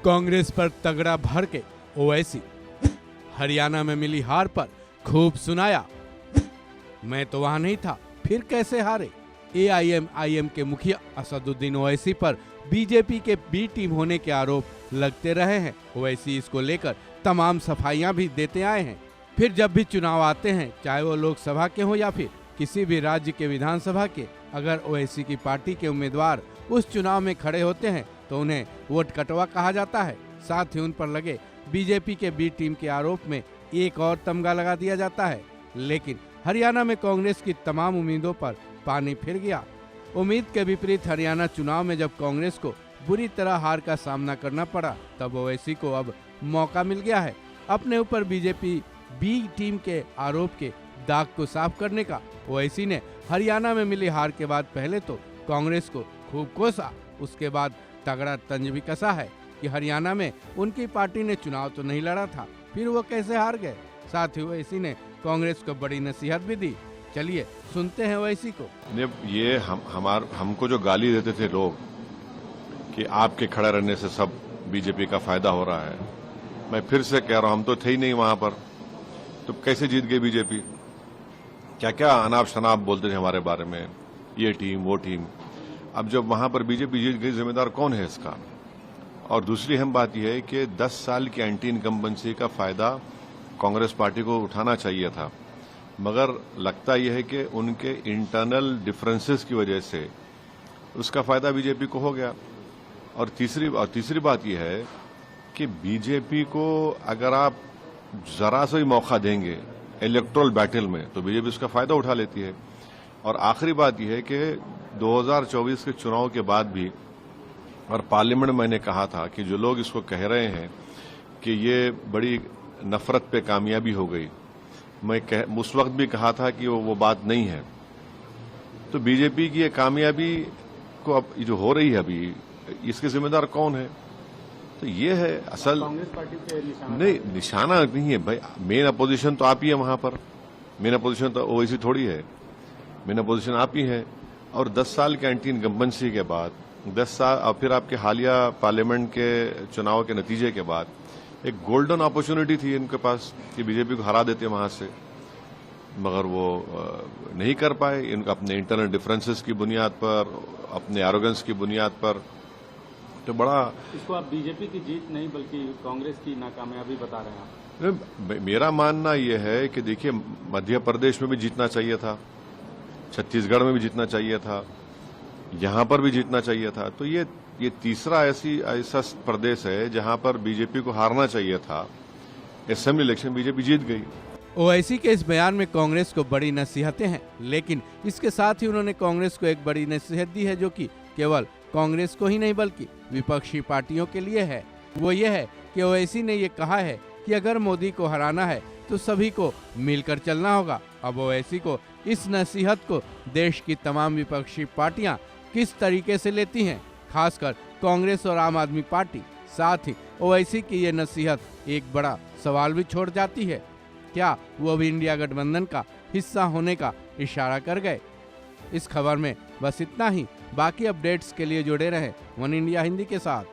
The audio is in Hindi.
कांग्रेस पर तगड़ा भड़के ओवैसी। हरियाणा में मिली हार पर खूब सुनाया, मैं तो वहां नहीं था, फिर कैसे हारे। एआईएमआईएम के मुखिया असदुद्दीन ओवैसी पर बीजेपी के बी टीम होने के आरोप लगते रहे हैं। ओवैसी इसको लेकर तमाम सफाइयां भी देते आए हैं। फिर जब भी चुनाव आते हैं, चाहे वो लोकसभा के हो या फिर किसी भी राज्य के विधानसभा के, अगर ओवैसी की पार्टी के उम्मीदवार उस चुनाव में खड़े होते हैं तो उन्हें वोट कटवा कहा जाता है। साथ ही उन पर लगे बीजेपी के बी टीम के आरोप में एक और तमगा लगा दिया जाता है। लेकिन हरियाणा में कांग्रेस की तमाम उम्मीदों पर पानी फिर गया। उम्मीद के विपरीत हरियाणा चुनाव में जब कांग्रेस को बुरी तरह हार का सामना करना पड़ा, तब ओवैसी को अब मौका मिल गया है अपने ऊपर बीजेपी बी टीम के आरोप के दाग को साफ करने का। ओवैसी ने हरियाणा में मिली हार के बाद पहले तो कांग्रेस को खूब कोसा, उसके बाद तगड़ा तंज भी कसा है कि हरियाणा में उनकी पार्टी ने चुनाव तो नहीं लड़ा था, फिर वो कैसे हार गए। साथ ही ओवैसी ने कांग्रेस को बड़ी नसीहत भी दी। चलिए सुनते हैं ओवैसी को। ये हमको जो गाली देते थे लोग कि आपके खड़ा रहने से सब बीजेपी का फायदा हो रहा है, मैं फिर से कह रहा हूं, हम तो थे ही नहीं वहां पर, तो कैसे जीत गई बीजेपी। क्या क्या अनाप शनाप बोलते थे हमारे बारे में, ये टीम वो टीम। अब जब वहां पर बीजेपी जीत गई, जिम्मेदार कौन है इसका। और दूसरी अहम बात यह है कि 10 साल की एंटी इनकम्बेंसी का फायदा कांग्रेस पार्टी को उठाना चाहिए था, मगर लगता यह है कि उनके इंटरनल डिफरेंसेस की वजह से उसका फायदा बीजेपी को हो गया। और तीसरी बात यह है कि बीजेपी को अगर आप जरा सा भी मौका देंगे इलेक्टोरल बैटल में, तो बीजेपी उसका फायदा उठा लेती है। और आखिरी बात यह है कि 2024 के चुनाव के बाद भी, और पार्लियामेंट में मैंने कहा था कि जो लोग इसको कह रहे हैं कि ये बड़ी नफरत पे कामयाबी हो गई, मैं उस वक्त भी कहा था कि वो बात नहीं है। तो बीजेपी की ये कामयाबी को अब जो हो रही है अभी, इसके जिम्मेदार कौन है। तो ये है असल कांग्रेस पार्टी पे निशाना नहीं, निशाना नहीं है भाई। मेन अपोजिशन तो आप ही है वहां पर, मेन अपोजिशन तो ओवैसी थोड़ी है, मेन अपोजिशन आप ही है। और 10 साल के एंटी इनकम्बेंसी के बाद 10 साल और फिर आपके हालिया पार्लियामेंट के चुनाव के नतीजे के बाद एक गोल्डन अपॉर्चुनिटी थी इनके पास कि बीजेपी को हरा देते वहां से, मगर वो नहीं कर पाए। इनका अपने इंटरनल डिफरेंसेस की बुनियाद पर, अपने एरोगेंस की बुनियाद पर, तो बड़ा इसको आप बीजेपी की जीत नहीं बल्कि कांग्रेस की नाकामयाबी बता रहे हैं। मेरा मानना यह है कि देखिए, मध्य प्रदेश में भी जीतना चाहिए था, छत्तीसगढ़ में भी जीतना चाहिए था, यहां पर भी जीतना चाहिए था। तो ये तीसरा ऐसा प्रदेश है जहां पर बीजेपी को हारना चाहिए था। असेंबली इलेक्शन बीजेपी जीत गई। ओवैसी के इस बयान में कांग्रेस को बड़ी नसीहतें हैं, लेकिन इसके साथ ही उन्होंने कांग्रेस को एक बड़ी नसीहत दी है, जो कि केवल कांग्रेस को ही नहीं बल्कि विपक्षी पार्टियों के लिए है। वो ये है कि ओवैसी ने ये कहा है कि अगर मोदी को हराना है तो सभी को मिलकर चलना होगा। अब ओवैसी को इस नसीहत को देश की तमाम विपक्षी पार्टियां किस तरीके से लेती हैं, खासकर कांग्रेस और आम आदमी पार्टी। साथ ही ओवैसी की ये नसीहत एक बड़ा सवाल भी छोड़ जाती है, क्या वो भी इंडिया गठबंधन का हिस्सा होने का इशारा कर गए। इस खबर में बस इतना ही। बाकी अपडेट्स के लिए जुड़े रहें वन इंडिया हिंदी के साथ।